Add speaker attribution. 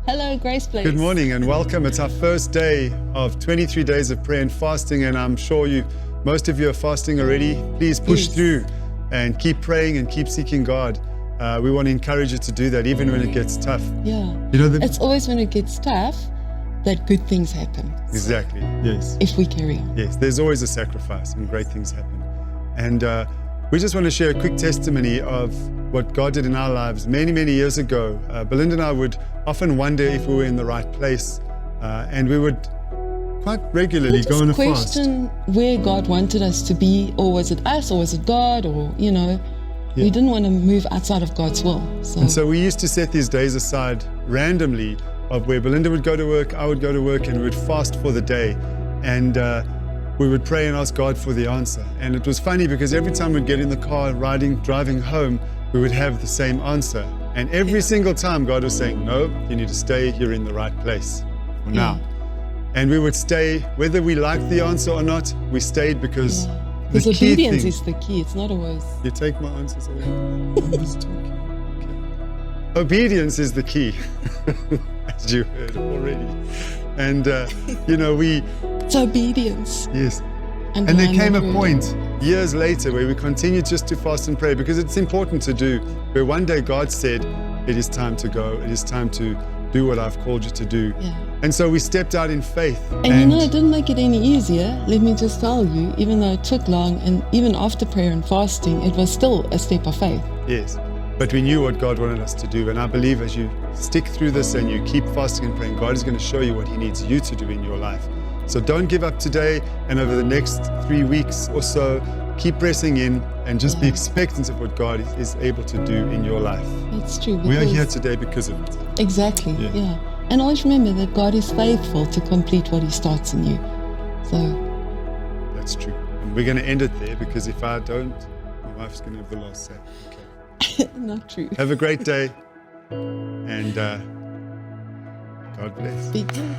Speaker 1: Hello, Grace Place.
Speaker 2: Good morning and welcome. It's our first day of 23 days of prayer and fasting, and I'm sure most of you are fasting already. Please push through and keep praying and keep seeking God. We want to encourage you to do that even when it gets tough.
Speaker 1: Yeah. It's always when it gets tough that good things happen.
Speaker 2: Exactly, yes.
Speaker 1: If we carry on.
Speaker 2: Yes, there's always a sacrifice and great things happen. And we just want to share a quick testimony of what God did in our lives many, many years ago. Belinda and I would often wonder if we were in the right place, and we would quite regularly go on a fast.
Speaker 1: Question where God wanted us to be, or was it us, or was it God, or, we didn't want to move outside of God's will.
Speaker 2: And so we used to set these days aside randomly of where Belinda would go to work, I would go to work, and we would fast for the day. And we would pray and ask God for the answer. And it was funny because every time we'd get in the car, driving home, we would have the same answer. And every single time God was saying, no, you need to stay, you're in the right place for now. And we would stay, whether we liked the answer or not, we stayed because
Speaker 1: because obedience is the key. It's not always...
Speaker 2: You take my answers away. I'm just talking. Okay. Obedience is the key, as you heard already. And,
Speaker 1: It's obedience.
Speaker 2: Yes. And there came a point years later where we continued just to fast and pray because it's important to do, where one day God said, it is time to go. It is time to do what I've called you to do.
Speaker 1: Yeah.
Speaker 2: And so we stepped out in faith.
Speaker 1: And it didn't make it any easier. Let me just tell you, even though it took long, and even after prayer and fasting, it was still a step of faith.
Speaker 2: Yes. But we knew what God wanted us to do. And I believe as you stick through this and you keep fasting and praying, God is going to show you what He needs you to do in your life. So don't give up today, and over the next 3 weeks or so, keep pressing in and just be expectant of what God is able to do in your life.
Speaker 1: It's true.
Speaker 2: We are here today because of it.
Speaker 1: Exactly, yeah. And always remember that God is faithful to complete what He starts in you. So
Speaker 2: that's true. And we're going to end it there because if I don't, my wife's going to have the last say. Okay.
Speaker 1: Not true.
Speaker 2: Have a great day, and God bless.
Speaker 1: Be good.